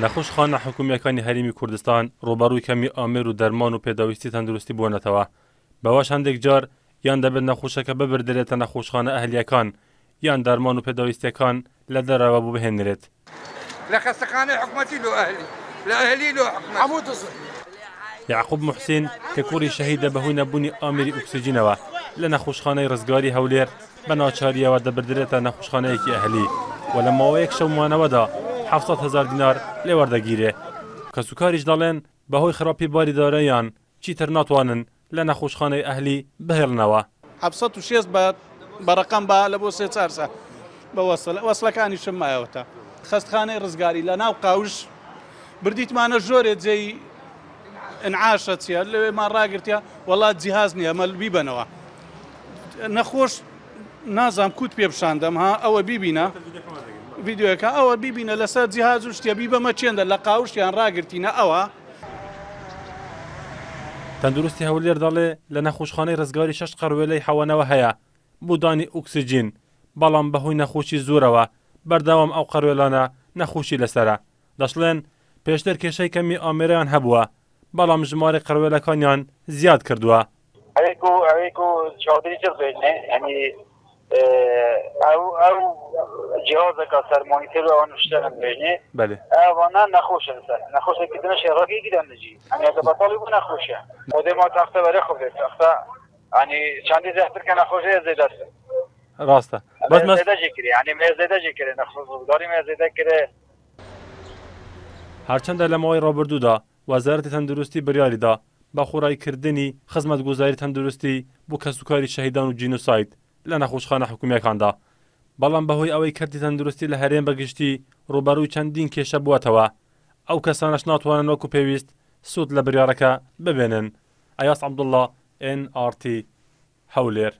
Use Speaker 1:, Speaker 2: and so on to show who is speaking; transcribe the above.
Speaker 1: نەخۆشخانە حکوومیەکانی هەرێمی کوردستان ڕوبەڕووی کەمی ئامێر و دەرمان و پێداویستی تەندروستی بوونەتەوە. بەوەش هەندێک جار یان دەبێت نەخۆشەکە ببردرێتە نەخۆشخانە ئەهلیەکان یان دەرمان و پێداویستیەکان لە دەرەوە بوو بهێنرێت.
Speaker 2: لە خەستەخانەی حکوومەتی لۆ ئەهلی لە ئەهلی لۆ حکوومەت.
Speaker 1: یعقوب محسین کە کوڕی شەهیدە بەهۆی نەبوونی ئامێری ئۆکسیجینەوە لە نەخۆشخانەی ڕزگاری هەولێر بە ناچاریەوە دەبردرێتە نەخۆشخانەیەکی ئەهلی و لە ماوەیەک شەومانەوەدا 700,000 دینار لێ وەردەگیرێ. کەسوکاریش دەڵێن بەهۆی خراپی باریدارەیان چیتر ناتوانن لە نەخۆشخانەی ئەهلی بهێڵنەوە.
Speaker 3: 706 بە ڕقم بە لە بۆ 3-4 سا بە وەسڵەکانی شمایەوەتە خەستخانەی ڕزگاری لە ناو قاوش بردیتمانە ژۆرێ جێی ئەنعاشە چیە لەوێمان ڕاگرتیا وەڵات جیهاز نییە مەل بیبەنەوە نەخۆش نازام کووت پێ بشاندەم ها ئەوە بیبینە ڤیددیوەکە ئەوە بیبینە لەسەر جیهاز و شتێ بیبەمە چێندە لە قاوشیان ڕاگرتینە ئەوە.
Speaker 1: تەندروستی هەولێر دەڵێ لە نەخۆشخانەی ڕزگاری 6 قەروێلەی حەوەنەوە هەیە بۆ دانی ئۆکسیجین، بەڵام بەهۆی نەخۆشی زۆرەوە بەردەوام ئەو قەروێلانە نەخۆشی لەسەرە. دەشڵێن پێشتر کێشەی کەمی ئامێرەیان هەبووە، بەڵام ژمارە قەروێلەکانیان زیاد کردووە.
Speaker 4: ئەو جیازەکە سەرمانیتر ئەوان شتەن بێنێ ئەوانە نەخۆشە نەخۆشەکردنە شێڕەکەی گیران نجی ئەنیەکە بەتاڵی بوو نەخۆشە خۆدەی ما تاختە بەرە خۆبێت تاختە ئەنی چەندی زیاتر کە نەخۆشەیە زێدەستە
Speaker 1: ڕاستە
Speaker 4: بەس مەزێدەجی کرێ ئەنی مێزێدەجی کرێ نەخۆشداری مێزێدە کرێ.
Speaker 1: هەرچەندە لە ماوەی ڕابردوودا وەزارەتی تەندروستی بڕیاریدا بە خۆڕایکردنی خزمەتگوزاری تەندروستی بۆ کەسوکاری شەهیدان و جینۆساید لە نەخۆشخانە حکوومیەکاندا، بەڵام بەهۆی ئەوەی کەرتی تەندروستی لە هەرێم بەگشتی ڕوبەڕووی چەندین کێشە بووەتەوە، ئەو کەسانەش ناتوانن وەکو پێویست سوود لە بڕیارەکە ببێنن. ئەیاس عەبدوڵڵا، NRT هەولێر.